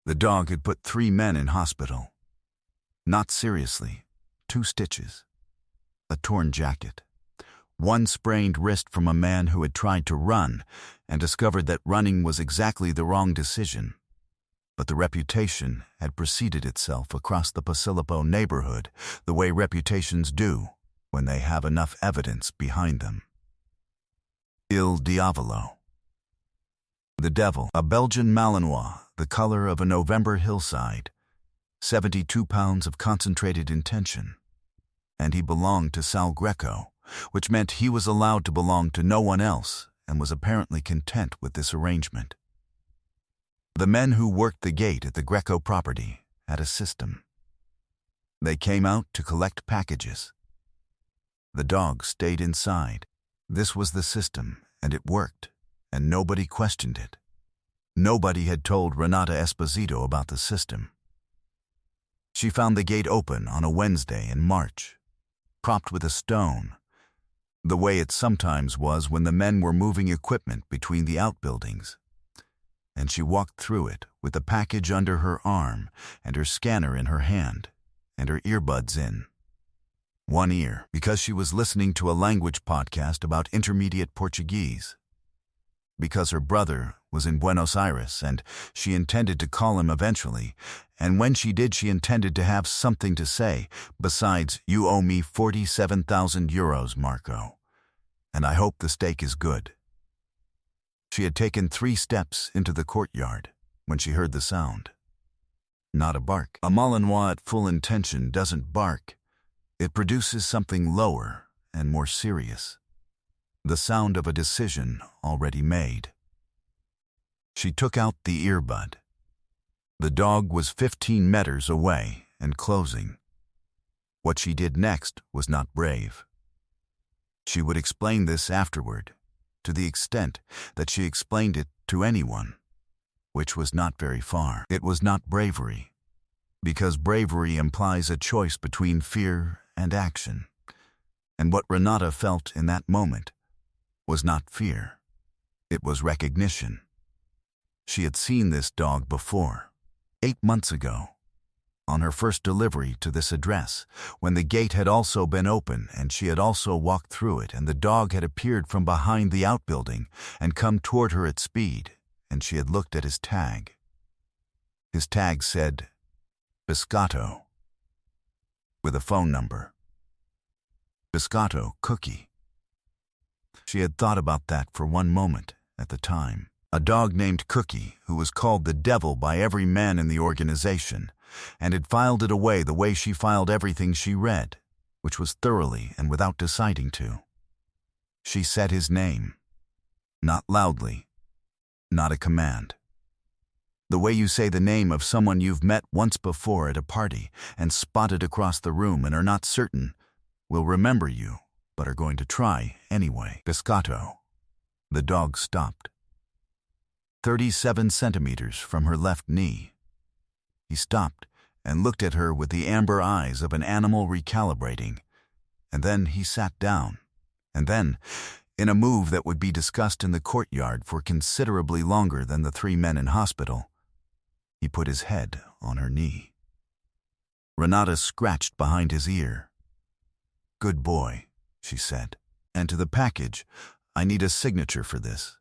The dog had put 3 men in hospital. Not seriously. 2 stitches. A torn jacket. 1 sprained wrist from a man who had tried to run and discovered that running was exactly the wrong decision. But the reputation had preceded itself across the Posillipo neighborhood the way reputations do when they have enough evidence behind them. Il Diavolo. The Devil, a Belgian Malinois, the color of a November hillside, 72 pounds of concentrated intention. And he belonged to Sal Greco, which meant he was allowed to belong to no one else and was apparently content with this arrangement. The men who worked the gate at the Greco property had a system. They came out to collect packages. The dog stayed inside. This was the system, and it worked, and nobody questioned it. Nobody had told Renata Esposito about the system. She found the gate open on a Wednesday in March, propped with a stone, the way it sometimes was when the men were moving equipment between the outbuildings. And she walked through it with the package under her arm and her scanner in her hand and her earbuds in. One ear, because she was listening to a language podcast about intermediate Portuguese. Because her brother was in Buenos Aires and she intended to call him eventually, and when she did she intended to have something to say besides, "You owe me 47,000 euros, Marco, and I hope the steak is good." She had taken 3 steps into the courtyard when she heard the sound. Not a bark. A Malinois at full intention doesn't bark. It produces something lower and more serious. The sound of a decision already made. She took out the earbud. The dog was 15 meters away and closing. What she did next was not brave. She would explain this afterward, to the extent that she explained it to anyone, which was not very far. It was not bravery, because bravery implies a choice between fear and action. And what Renata felt in that moment was not fear. It was recognition. She had seen this dog before, 8 months ago, on her first delivery to this address, when the gate had also been open and she had also walked through it, and the dog had appeared from behind the outbuilding and come toward her at speed, and she had looked at his tag. His tag said, Biscotto, with a phone number. Biscotto Cookie. She had thought about that for one moment at the time. A dog named Cookie, who was called the Devil by every man in the organization, and had filed it away the way she filed everything she read, which was thoroughly and without deciding to. She said his name. Not loudly. Not a command. The way you say the name of someone you've met once before at a party and spotted across the room and are not certain will remember you, but are going to try anyway. Biscotto. The dog stopped. 37 centimeters from her left knee. He stopped and looked at her with the amber eyes of an animal recalibrating, and then he sat down, and then, in a move that would be discussed in the courtyard for considerably longer than the 3 men in hospital, he put his head on her knee. Renata scratched behind his ear. "Good boy," she said. "And to the package, I need a signature for this."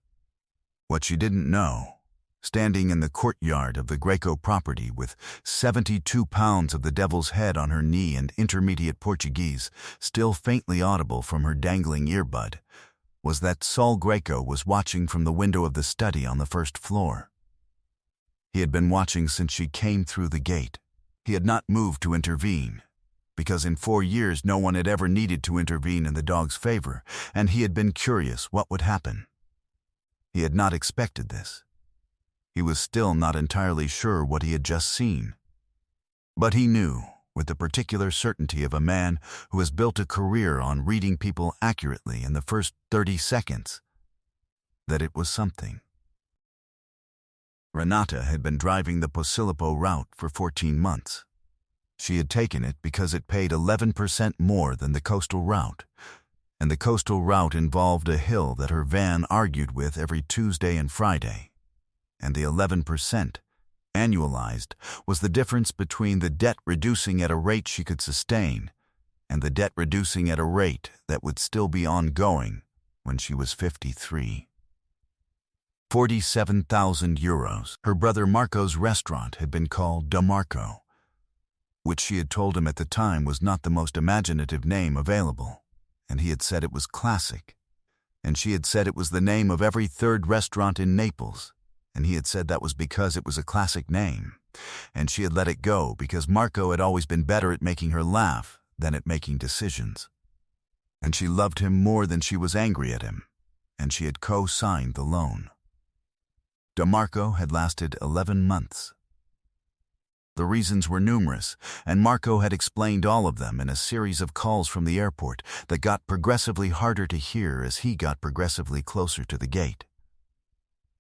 What she didn't know, standing in the courtyard of the Greco property with 72 pounds of the devil's head on her knee and intermediate Portuguese still faintly audible from her dangling earbud, was that Saul Greco was watching from the window of the study on the first floor. He had been watching since she came through the gate. He had not moved to intervene, because in 4 years no one had ever needed to intervene in the dog's favor, and he had been curious what would happen. He had not expected this. He was still not entirely sure what he had just seen. But he knew, with the particular certainty of a man who has built a career on reading people accurately in the first 30 seconds, that it was something. Renata had been driving the Posillipo route for 14 months. She had taken it because it paid 11% more than the coastal route, and the coastal route involved a hill that her van argued with every Tuesday and Friday, and the 11% annualized, was the difference between the debt reducing at a rate she could sustain and the debt reducing at a rate that would still be ongoing when she was 53. 47,000 euros. Her brother Marco's restaurant had been called Da Marco, which she had told him at the time was not the most imaginative name available, and he had said it was classic, and she had said it was the name of every third restaurant in Naples, and he had said that was because it was a classic name, and she had let it go because Marco had always been better at making her laugh than at making decisions. And she loved him more than she was angry at him, and she had co-signed the loan. Da Marco had lasted 11 months. The reasons were numerous, and Marco had explained all of them in a series of calls from the airport that got progressively harder to hear as he got progressively closer to the gate.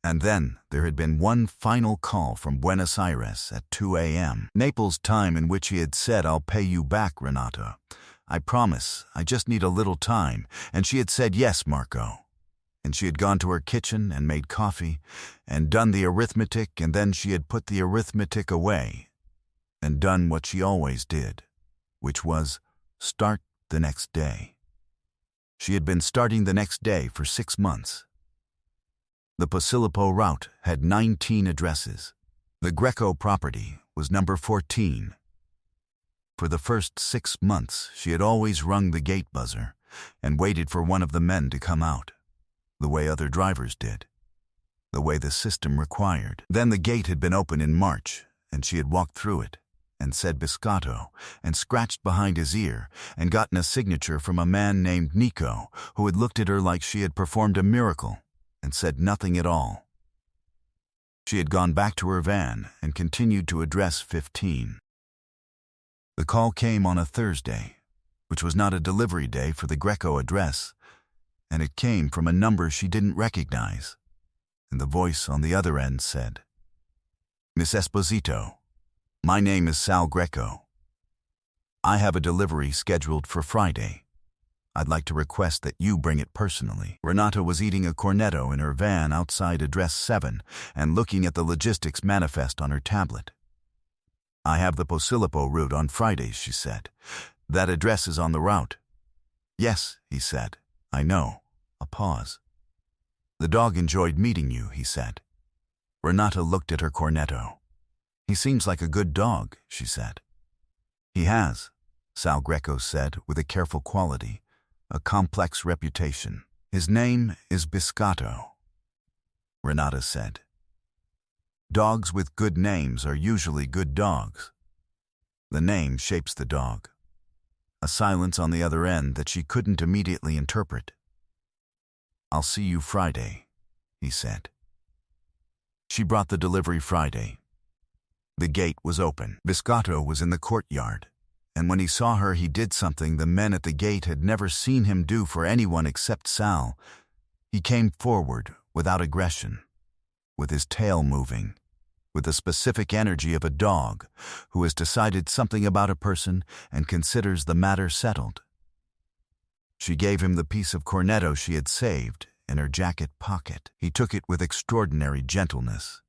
And then there had been one final call from Buenos Aires at 2 a.m. Naples time, in which he had said, "I'll pay you back, Renata. I promise, I just need a little time," and she had said, "Yes, Marco." And she had gone to her kitchen and made coffee and done the arithmetic, and then she had put the arithmetic away and done what she always did, which was start the next day. She had been starting the next day for 6 months. The Posillipo route had 19 addresses. The Greco property was number 14. For the first 6 months, she had always rung the gate buzzer and waited for one of the men to come out, the way other drivers did, the way the system required. Then the gate had been open in March, and she had walked through it and said Biscotto and scratched behind his ear and gotten a signature from a man named Nico, who had looked at her like she had performed a miracle and said nothing at all. She had gone back to her van and continued to address 15. The call came on a Thursday, which was not a delivery day for the Greco address, and it came from a number she didn't recognize, and the voice on the other end said, "Miss Esposito, my name is Sal Greco. I have a delivery scheduled for Friday. I'd like to request that you bring it personally." Renata was eating a cornetto in her van outside address 7 and looking at the logistics manifest on her tablet. "I have the Posillipo route on Fridays," she said. "That address is on the route." "Yes," he said. "I know." A pause. "The dog enjoyed meeting you," he said. Renata looked at her cornetto. "He seems like a good dog," she said. "He has," Sal Greco said with a careful quality, a complex reputation. "His name is Biscotto," Renata said. "Dogs with good names are usually good dogs. The name shapes the dog." A silence on the other end that she couldn't immediately interpret. "I'll see you Friday," he said. She brought the delivery Friday. The gate was open. Biscotto was in the courtyard, and when he saw her he did something the men at the gate had never seen him do for anyone except Sal. He came forward without aggression, with his tail moving, with the specific energy of a dog who has decided something about a person and considers the matter settled. She gave him the piece of cornetto she had saved in her jacket pocket. He took it with extraordinary gentleness.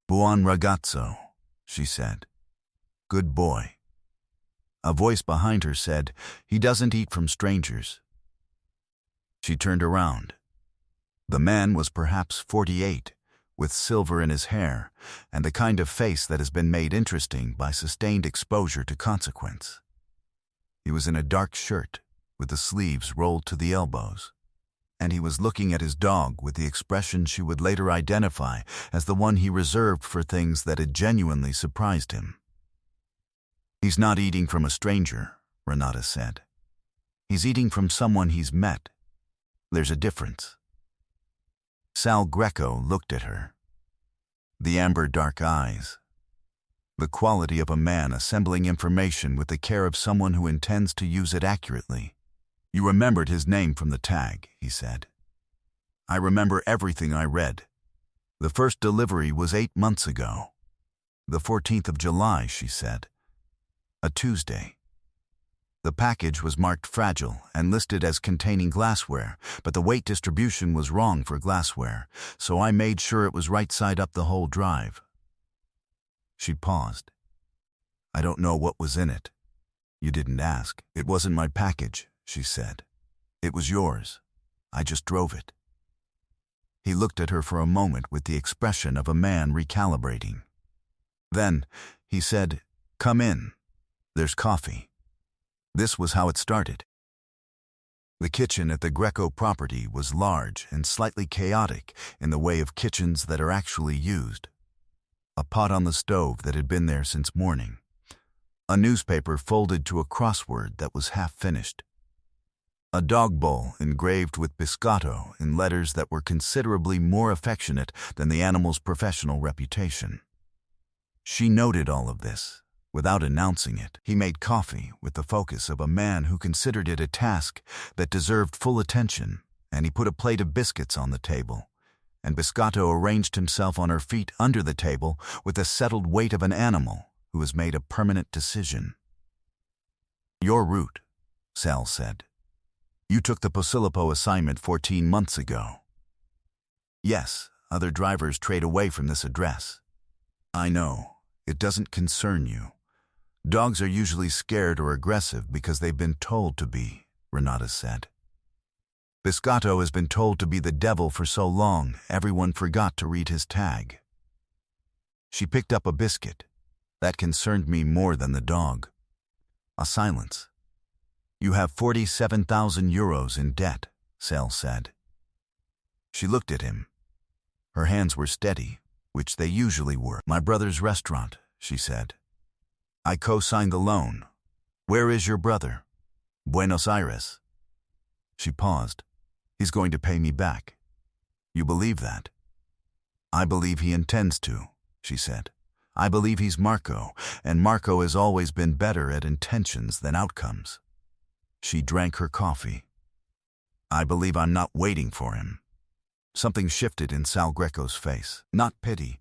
"Buon ragazzo," she said. "Good boy." A voice behind her said, "He doesn't eat from strangers." She turned around. The man was perhaps 48, with silver in his hair, and the kind of face that has been made interesting by sustained exposure to consequence. He was in a dark shirt, with the sleeves rolled to the elbows, and he was looking at his dog with the expression she would later identify as the one he reserved for things that had genuinely surprised him. "He's not eating from a stranger," Renata said. "He's eating from someone he's met. There's a difference." Sal Greco looked at her. The amber dark eyes. The quality of a man assembling information with the care of someone who intends to use it accurately. "You remembered his name from the tag," he said. "I remember everything I read. The first delivery was 8 months ago. The 14th of July, she said. A Tuesday. The package was marked fragile and listed as containing glassware, but the weight distribution was wrong for glassware, so I made sure it was right side up the whole drive. She paused. I don't know what was in it. You didn't ask. It wasn't my package, she said. It was yours. I just drove it. He looked at her for a moment with the expression of a man recalibrating. Then he said, Come in. There's coffee. This was how it started. The kitchen at the Greco property was large and slightly chaotic in the way of kitchens that are actually used. A pot on the stove that had been there since morning. A newspaper folded to a crossword that was half finished. A dog bowl engraved with biscotto in letters that were considerably more affectionate than the animal's professional reputation. She noted all of this. Without announcing it, he made coffee with the focus of a man who considered it a task that deserved full attention, and he put a plate of biscuits on the table, and Biscotto arranged himself on her feet under the table with the settled weight of an animal who has made a permanent decision. Your route, Sal said. You took the Posilipo assignment 14 months ago. Yes, other drivers trade away from this address. I know, it doesn't concern you. Dogs are usually scared or aggressive because they've been told to be, Renata said. Biscotto has been told to be the devil for so long, everyone forgot to read his tag. She picked up a biscuit. That concerned me more than the dog. A silence. You have 47,000 euros in debt, Sal said. She looked at him. Her hands were steady, which they usually were. My brother's restaurant, she said. I co-signed the loan. Where is your brother? Buenos Aires. She paused. He's going to pay me back. You believe that? I believe he intends to, she said. I believe he's Marco, and Marco has always been better at intentions than outcomes. She drank her coffee. I believe I'm not waiting for him. Something shifted in Sal Greco's face. Not pity.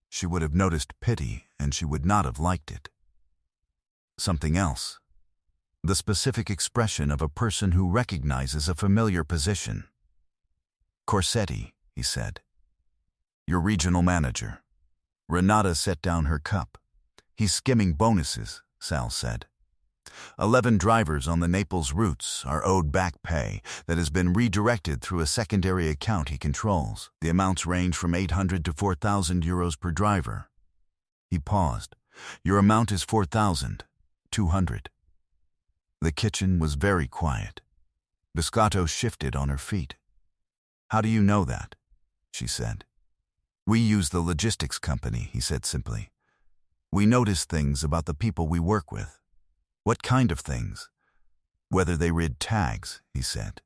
She would have noticed pity, and she would not have liked it. Something else. The specific expression of a person who recognizes a familiar position. Corsetti, he said. Your regional manager. Renata set down her cup. He's skimming bonuses, Sal said. 11 drivers on the Naples routes are owed back pay that has been redirected through a secondary account he controls. The amounts range from 800 to 4,000 euros per driver. He paused. Your amount is 4,200. The kitchen was very quiet. Biscotto shifted on her feet. How do you know that? She said. We use the logistics company, he said simply. We notice things about the people we work with. What kind of things? Whether they read tags, he said.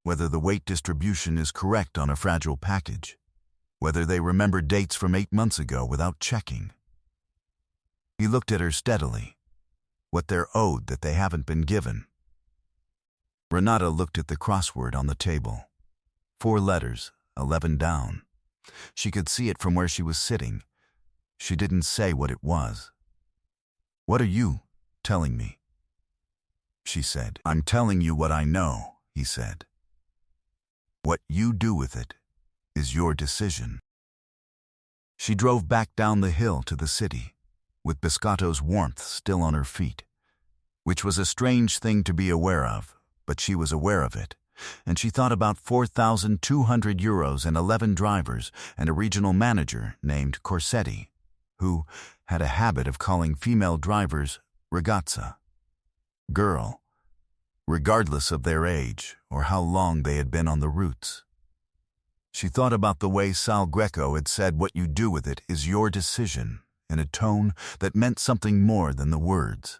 Whether the weight distribution is correct on a fragile package. Whether they remember dates from 8 months ago without checking. He looked at her steadily. What they're owed that they haven't been given. Renata looked at the crossword on the table. 4 letters, 11 down. She could see it from where she was sitting. She didn't say what it was. What are you telling me? She said. I'm telling you what I know, he said. What you do with it is your decision. She drove back down the hill to the city, with Biscotto's warmth still on her feet, which was a strange thing to be aware of, but she was aware of it, and she thought about 4,200 euros and 11 drivers and a regional manager named Corsetti, who had a habit of calling female drivers ragazza, girl, regardless of their age or how long they had been on the routes. She thought about the way Sal Greco had said what you do with it is your decision, in a tone that meant something more than the words.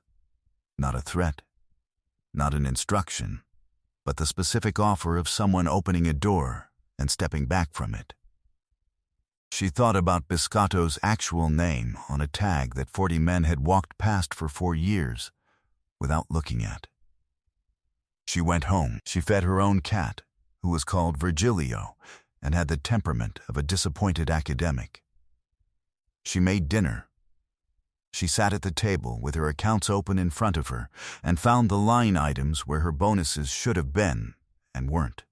Not a threat, not an instruction, but the specific offer of someone opening a door and stepping back from it. She thought about Biscotto's actual name on a tag that 40 men had walked past for 4 years without looking at. She went home. She fed her own cat, who was called Virgilio and had the temperament of a disappointed academic. She made dinner. She sat at the table with her accounts open in front of her and found the line items where her bonuses should have been and weren't,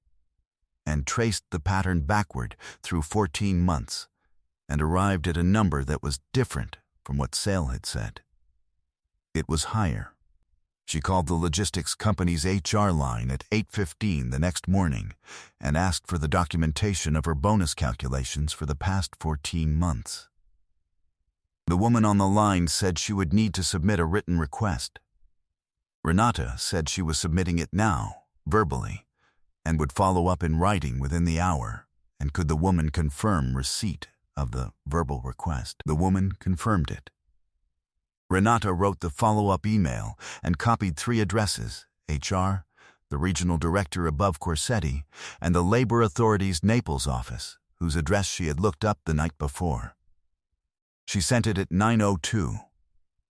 and traced the pattern backward through 14 months and arrived at a number that was different from what Sale had said. It was higher. She called the logistics company's HR line at 8:15 the next morning and asked for the documentation of her bonus calculations for the past 14 months. The woman on the line said she would need to submit a written request. Renata said she was submitting it now, verbally, and would follow up in writing within the hour, and could the woman confirm receipt of the verbal request. The woman confirmed it. Renata wrote the follow-up email and copied 3 addresses: HR, the regional director above Corsetti, and the Labor Authority's Naples office, whose address she had looked up the night before. She sent it at 9:02.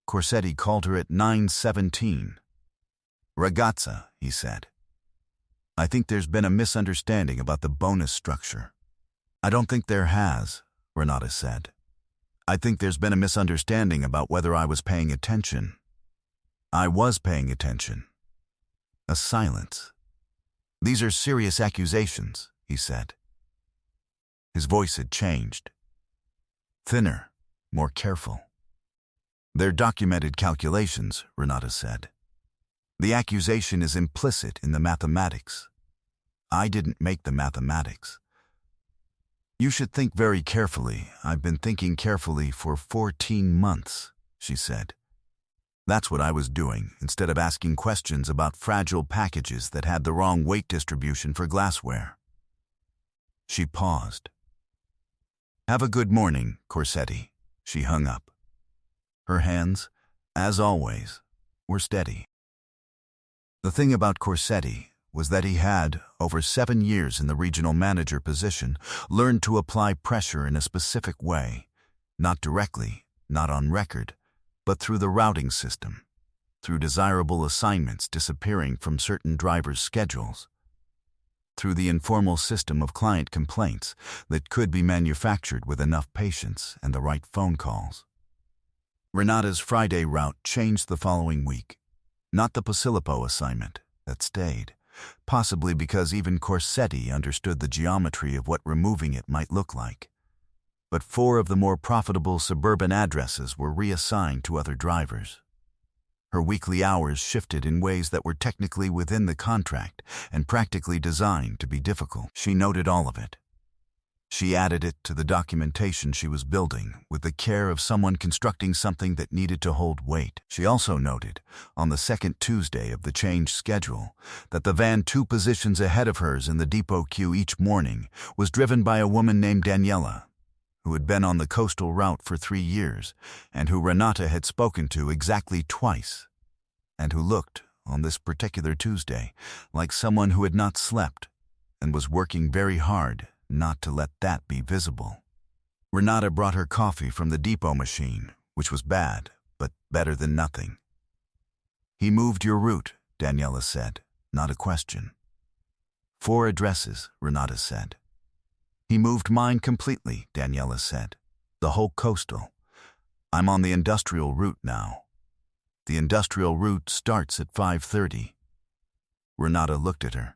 Corsetti called her at 9:17. "Ragazza," he said, "I think there's been a misunderstanding about the bonus structure." "I don't think there has," Renata said. "I think there's been a misunderstanding about whether I was paying attention." "I was paying attention." A silence. "These are serious accusations," he said. His voice had changed. Thinner, more careful. "They're documented calculations," Renata said. "The accusation is implicit in the mathematics. I didn't make the mathematics. You should think very carefully. I've been thinking carefully for 14 months, she said. That's what I was doing, instead of asking questions about fragile packages that had the wrong weight distribution for glassware. She paused. "Have a good morning, Corsetti." She hung up. Her hands, as always, were steady. The thing about Corsetti was that he had, over 7 years in the regional manager position, learned to apply pressure in a specific way, not directly, not on record, but through the routing system, through desirable assignments disappearing from certain drivers' schedules, through the informal system of client complaints that could be manufactured with enough patience and the right phone calls. Renata's Friday route changed the following week. Not the Posillipo assignment, that stayed, possibly because even Corsetti understood the geometry of what removing it might look like. But 4 of the more profitable suburban addresses were reassigned to other drivers. Her weekly hours shifted in ways that were technically within the contract and practically designed to be difficult. She noted all of it. She added it to the documentation she was building with the care of someone constructing something that needed to hold weight. She also noted, on the second Tuesday of the changed schedule, that the van 2 positions ahead of hers in the depot queue each morning was driven by a woman named Daniela, who had been on the coastal route for 3 years and who Renata had spoken to exactly twice, and who looked, on this particular Tuesday, like someone who had not slept and was working very hard not to let that be visible. Renata brought her coffee from the depot machine, which was bad, but better than nothing. "He moved your route," Daniela said, not a question. 4 addresses, Renata said. "He moved mine completely," Daniela said. "The whole coastal. I'm on the industrial route now. The industrial route starts at 5:30. Renata looked at her.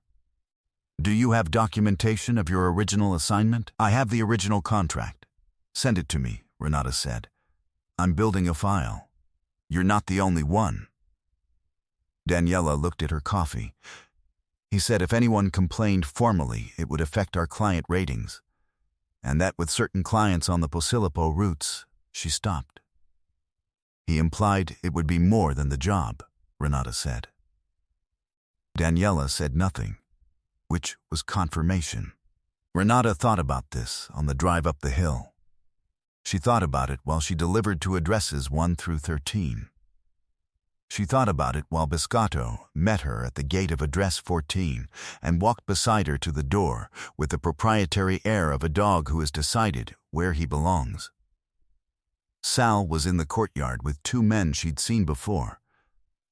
"Do you have documentation of your original assignment?" "I have the original contract." "Send it to me," Renata said. "I'm building a file. You're not the only one." Daniela looked at her coffee. He said if anyone complained formally, it would affect our client ratings, and that with certain clients on the Posillipo routes, she stopped. He implied it would be more than the job, Renata said. Daniela said nothing, which was confirmation. Renata thought about this on the drive up the hill. She thought about it while she delivered to addresses 1 through 13. She thought about it while Biscotto met her at the gate of address 14 and walked beside her to the door with the proprietary air of a dog who has decided where he belongs. Sal was in the courtyard with 2 men she'd seen before,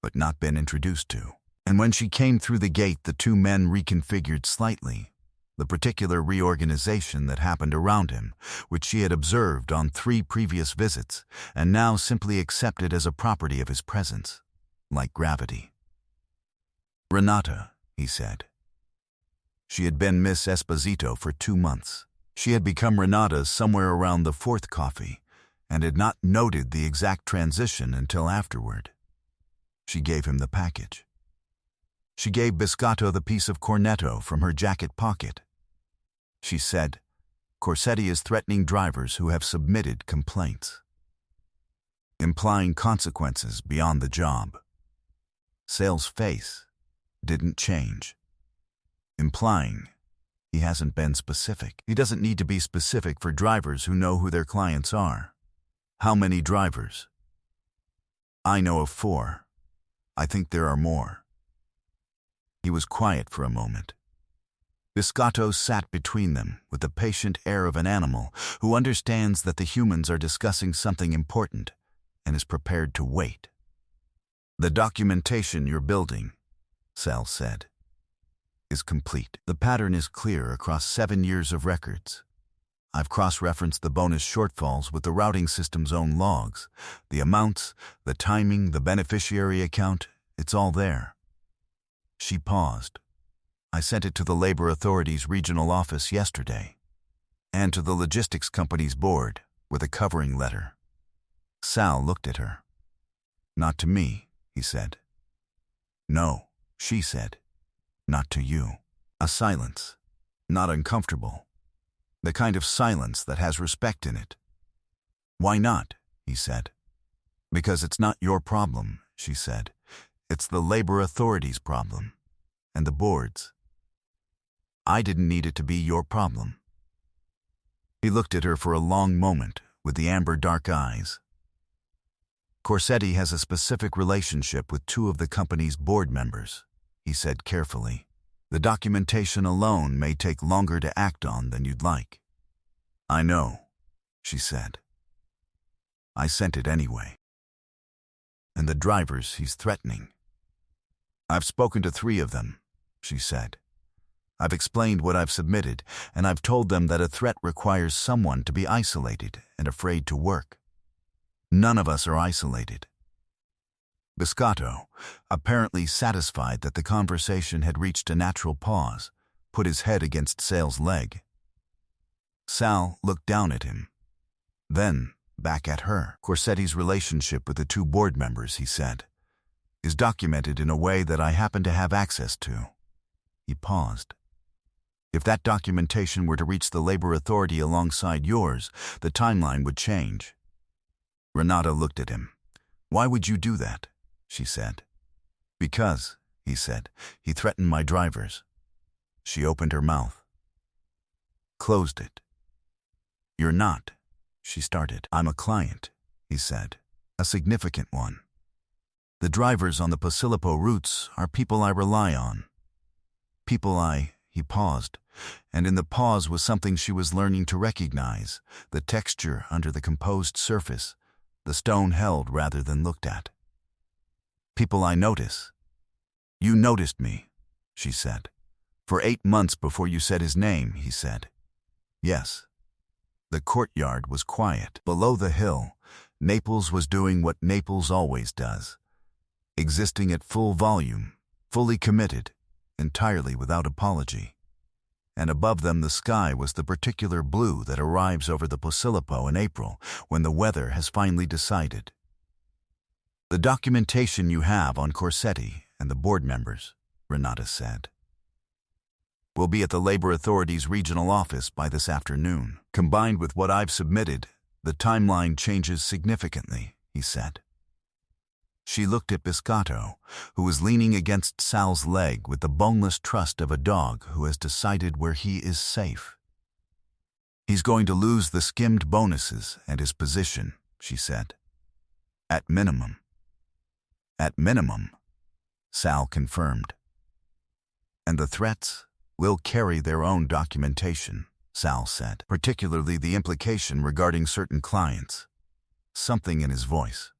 but not been introduced to. And when she came through the gate, the 2 men reconfigured slightly, the particular reorganization that happened around him, which she had observed on 3 previous visits, and now simply accepted as a property of his presence, like gravity. "Renata," he said. She had been Miss Esposito for 2 months. She had become Renata somewhere around the 4th coffee, and had not noted the exact transition until afterward. She gave him the package. She gave Biscotto the piece of cornetto from her jacket pocket. She said, "Corsetti is threatening drivers who have submitted complaints," implying consequences beyond the job. Sale's face didn't change, implying he hasn't been specific. He doesn't need to be specific for drivers who know who their clients are. How many drivers? I know of 4. I think there are more. He was quiet for a moment. Biscotto sat between them with the patient air of an animal who understands that the humans are discussing something important and is prepared to wait. "The documentation you're building," Sal said, "is complete. The pattern is clear across 7 years of records. I've cross-referenced the bonus shortfalls with the routing system's own logs. The amounts, the timing, the beneficiary account, it's all there." She paused. "I sent it to the Labor Authority's regional office yesterday, and to the logistics company's board with a covering letter." Sal looked at her. "Not to me," he said. "No," she said. "Not to you." A silence, not uncomfortable. The kind of silence that has respect in it. "Why not?" he said. "Because it's not your problem," she said. "It's the Labor Authority's problem. And the board's. I didn't need it to be your problem." He looked at her for a long moment with the amber dark eyes. "Corsetti has a specific relationship with 2 of the company's board members," he said carefully. "The documentation alone may take longer to act on than you'd like." "I know," she said. "I sent it anyway." "And the drivers he's threatening?" "I've spoken to 3 of them," she said. "I've explained what I've submitted, and I've told them that a threat requires someone to be isolated and afraid to work. None of us are isolated." Biscotto, apparently satisfied that the conversation had reached a natural pause, put his head against Sale's leg. Sal looked down at him, then back at her. "Corsetti's relationship with the 2 board members," he said, "is documented in a way that I happen to have access to." He paused. "If that documentation were to reach the Labor Authority alongside yours, the timeline would change." Renata looked at him. "Why would you do that?" she said. "Because," he said, "he threatened my drivers." She opened her mouth, closed it. "You're not," she started. "I'm a client," he said, "a significant one. The drivers on the Posillipo routes are people I rely on. He paused, and in the pause was something she was learning to recognize, the texture under the composed surface, the stone held rather than looked at. "People I notice." "You noticed me," she said. "For 8 months before you said his name," he said. "Yes." The courtyard was quiet. Below the hill, Naples was doing what Naples always does, existing at full volume, fully committed, entirely without apology. And above them the sky was the particular blue that arrives over the Posillipo in April when the weather has finally decided. "The documentation you have on Corsetti and the board members," Renata said, "will be at the Labor Authority's regional office by this afternoon. Combined with what I've submitted, the timeline changes significantly," he said. She looked at Biscotto, who was leaning against Sal's leg with the boneless trust of a dog who has decided where he is safe. "He's going to lose the skimmed bonuses and his position," she said. "At minimum." "At minimum," Sal confirmed. "And the threats will carry their own documentation," Sal said, "particularly the implication regarding certain clients." Something in his voice.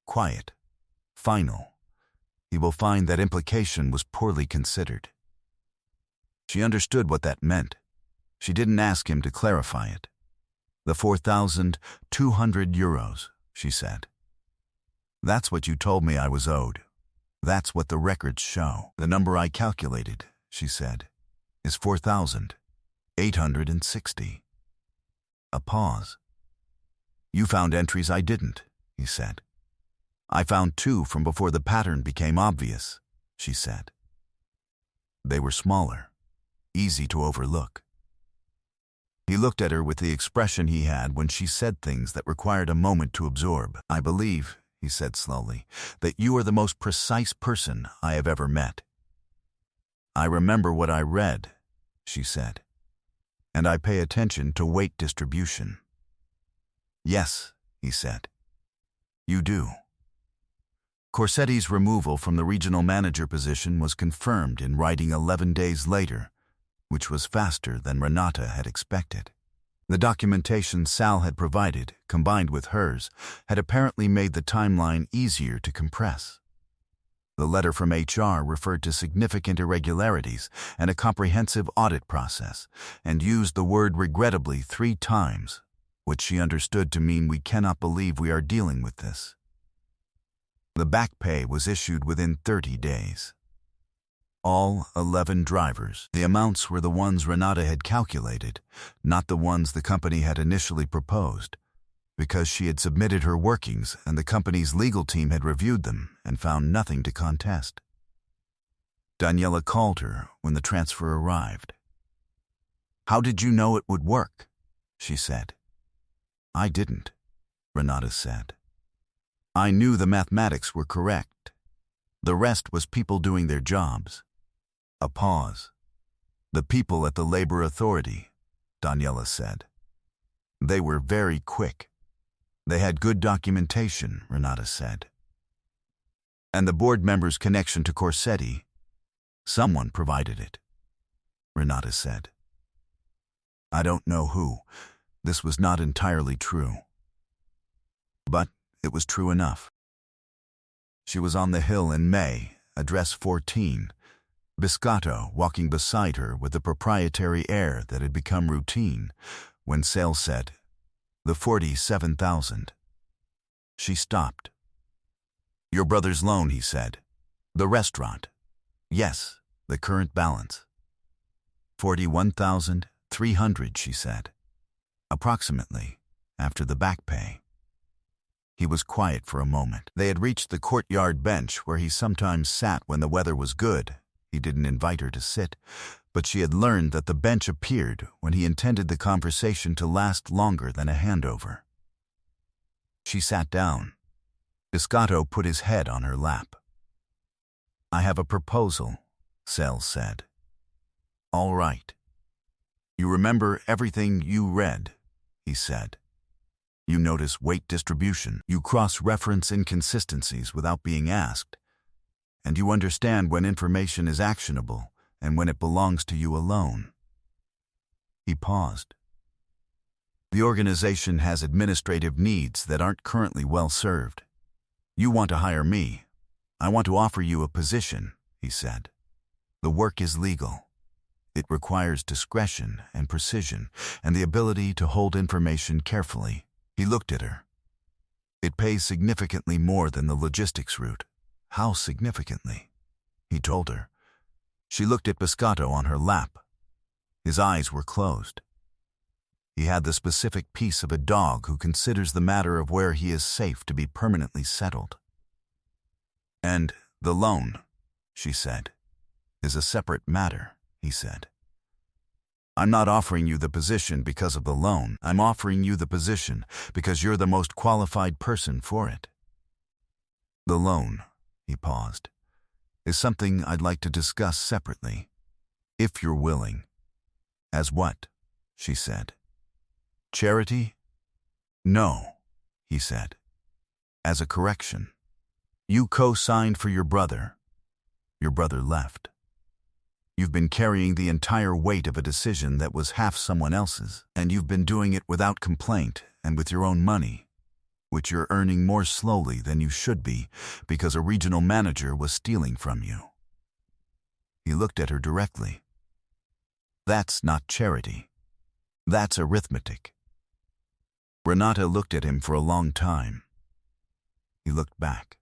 Quiet. Final. He will find that implication was poorly considered. She understood what that meant. She didn't ask him to clarify it. "The 4,200 euros, she said. "That's what you told me I was owed. That's what the records show. The number I calculated," she said, "is 4,860. A pause. You found entries I didn't, he said. I found 2 from before the pattern became obvious, she said. They were smaller, easy to overlook. He looked at her with the expression he had when she said things that required a moment to absorb. I believe, he said slowly, that you are the most precise person I have ever met. I remember what I read, she said, and I pay attention to weight distribution. Yes, he said. You do. Corsetti's removal from the regional manager position was confirmed in writing 11 days later, which was faster than Renata had expected. The documentation Sal had provided, combined with hers, had apparently made the timeline easier to compress. The letter from HR referred to significant irregularities and a comprehensive audit process, and used the word regrettably 3 times, which she understood to mean we cannot believe we are dealing with this. The back pay was issued within 30 days. All 11 drivers. The amounts were the ones Renata had calculated, not the ones the company had initially proposed, because she had submitted her workings and the company's legal team had reviewed them and found nothing to contest. Daniela called her when the transfer arrived. How did you know it would work? She said. I didn't, Renata said. I knew the mathematics were correct. The rest was people doing their jobs. A pause. The people at the Labor Authority, Daniela said. They were very quick. They had good documentation, Renata said. And the board member's connection to Corsetti, someone provided it, Renata said. I don't know who. This was not entirely true. But it was true enough. She was on the hill in May, address 14, Biscotto walking beside her with the proprietary air that had become routine, when Sales said, the 47,000. She stopped. Your brother's loan, he said. The restaurant. Yes, the current balance. 41,300, she said. Approximately, after the back pay. He was quiet for a moment. They had reached the courtyard bench where he sometimes sat when the weather was good. He didn't invite her to sit, but she had learned that the bench appeared when he intended the conversation to last longer than a handover. She sat down. Biscotto put his head on her lap. I have a proposal, Sales said. All right. You remember everything you read, he said. You notice weight distribution. You cross-reference inconsistencies without being asked. And you understand when information is actionable and when it belongs to you alone. He paused. The organization has administrative needs that aren't currently well served. You want to hire me. I want to offer you a position, he said. The work is legal. It requires discretion and precision and the ability to hold information carefully. He looked at her. It pays significantly more than the logistics route. How significantly? He told her. She looked at Biscotto on her lap. His eyes were closed. He had the specific peace of a dog who considers the matter of where he is safe to be permanently settled. And the loan, she said, is a separate matter, he said. I'm not offering you the position because of the loan. I'm offering you the position because you're the most qualified person for it. The loan, he paused, is something I'd like to discuss separately, if you're willing. As what? She said. Charity? No, he said. As a correction. You co-signed for your brother. Your brother left. You've been carrying the entire weight of a decision that was half someone else's, and you've been doing it without complaint and with your own money, which you're earning more slowly than you should be because a regional manager was stealing from you. He looked at her directly. That's not charity. That's arithmetic. Renata looked at him for a long time. He looked back.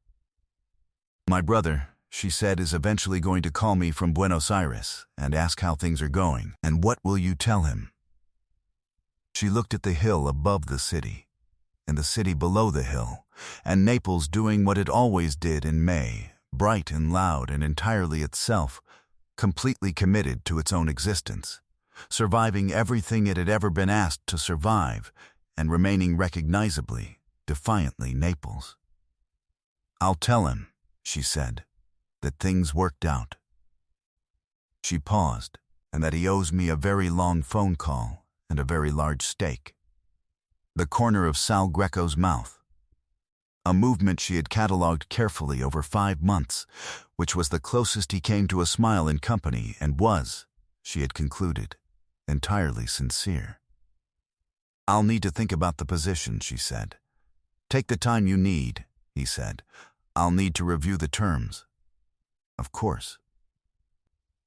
My brother, she said, is eventually going to call me from Buenos Aires and ask how things are going. And what will you tell him? She looked at the hill above the city. in the city below the hill, and Naples doing what it always did in May, bright and loud and entirely itself, completely committed to its own existence, surviving everything it had ever been asked to survive, and remaining recognizably, defiantly Naples. "I'll tell him," she said, "that things worked out." She paused, and that he owes me a very long phone call and a very large steak. The corner of Sal Greco's mouth. A movement she had catalogued carefully over 5 months, which was the closest he came to a smile in company and was, she had concluded, entirely sincere. "I'll need to think about the position," she said. "Take the time you need," he said. "I'll need to review the terms." "Of course.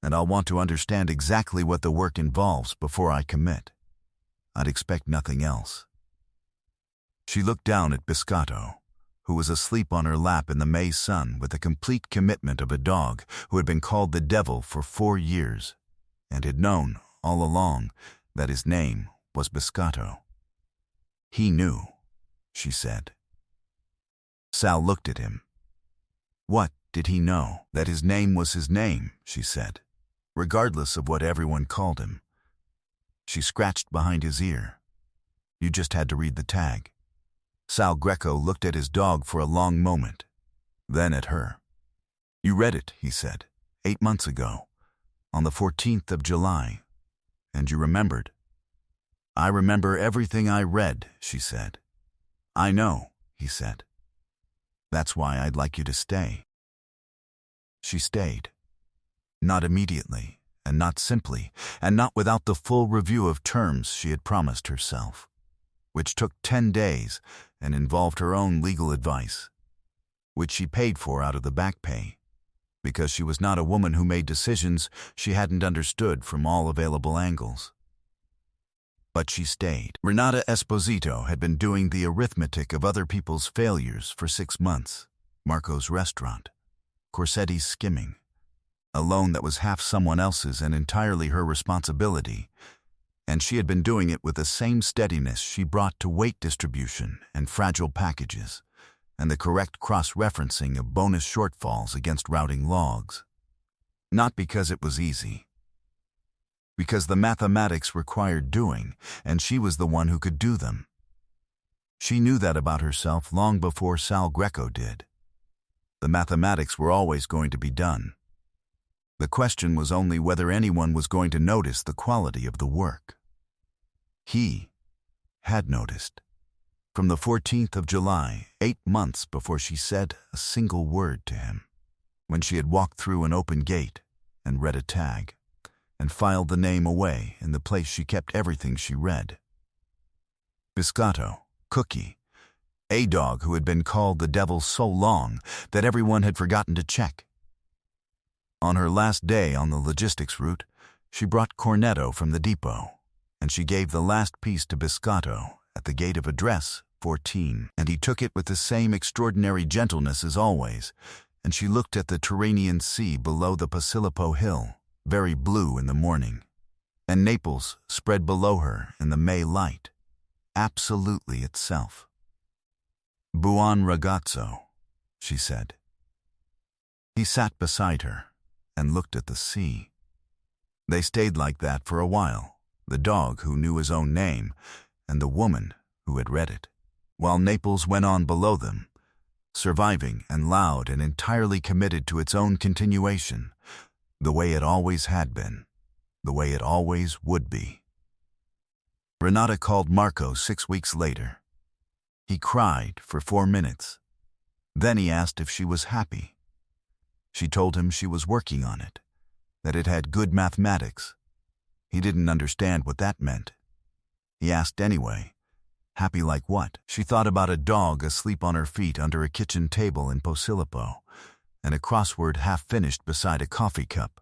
And I'll want to understand exactly what the work involves before I commit. I'd expect nothing else." She looked down at Biscotto, who was asleep on her lap in the May sun with the complete commitment of a dog who had been called the devil for 4 years and had known, all along, that his name was Biscotto. "He knew," she said. Sal looked at him. "What did he know?" "That his name was his name," she said, "regardless of what everyone called him." She scratched behind his ear. "You just had to read the tag." Sal Greco looked at his dog for a long moment, then at her. "You read it," he said, 8 months ago, on the 14th of July, and you remembered." "I remember everything I read," she said. "I know," he said. "That's why I'd like you to stay." She stayed. Not immediately, and not simply, and not without the full review of terms she had promised herself, which took 10 days and involved her own legal advice, which she paid for out of the back pay, because she was not a woman who made decisions she hadn't understood from all available angles. But she stayed. Renata Esposito had been doing the arithmetic of other people's failures for 6 months. Marco's restaurant, Corsetti's skimming, a loan that was half someone else's and entirely her responsibility, and she had been doing it with the same steadiness she brought to weight distribution and fragile packages, and the correct cross-referencing of bonus shortfalls against routing logs. Not because it was easy. Because the mathematics required doing, and she was the one who could do them. She knew that about herself long before Sal Greco did. The mathematics were always going to be done. The question was only whether anyone was going to notice the quality of the work. He had noticed. From the 14th of July, 8 months before she said a single word to him, when she had walked through an open gate and read a tag, and filed the name away in the place she kept everything she read. Biscotto, Cookie, a dog who had been called the devil so long that everyone had forgotten to check. On her last day on the logistics route, she brought Cornetto from the depot, and she gave the last piece to Biscotto at the gate of address 14, and he took it with the same extraordinary gentleness as always, and she looked at the Tyrrhenian Sea below the Posillipo Hill, very blue in the morning, and Naples spread below her in the May light, absolutely itself. "Buon ragazzo," she said. He sat beside her and looked at the sea. They stayed like that for a while, the dog who knew his own name and the woman who had read it, while Naples went on below them, surviving and loud and entirely committed to its own continuation, the way it always had been, the way it always would be. Renata called Marco 6 weeks later. He cried for 4 minutes. Then he asked if she was happy. She told him she was working on it, that it had good mathematics. He didn't understand what that meant. He asked anyway, happy like what? She thought about a dog asleep on her feet under a kitchen table in Posillipo, and a crossword half-finished beside a coffee cup,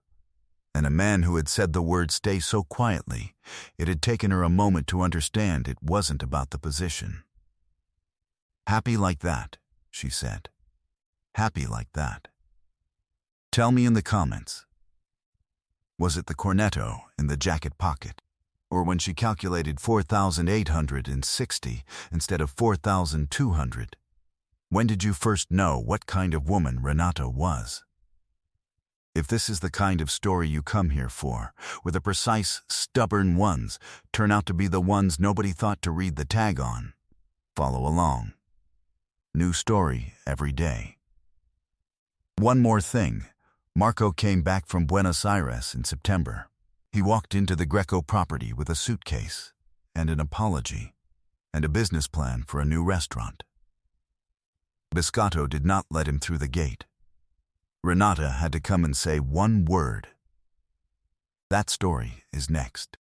and a man who had said the word "stay" so quietly, it had taken her a moment to understand it wasn't about the position. "Happy like that," she said. "Happy like that. Tell me in the comments. Was it the cornetto in the jacket pocket?" Or when she calculated 4,860 instead of 4,200. When did you first know what kind of woman Renata was? If this is the kind of story you come here for, where the precise, stubborn ones turn out to be the ones nobody thought to read the tag on, follow along. New story every day. One more thing. Marco came back from Buenos Aires in September. He walked into the Greco property with a suitcase and an apology and a business plan for a new restaurant. Biscotto did not let him through the gate. Renata had to come and say one word. That story is next.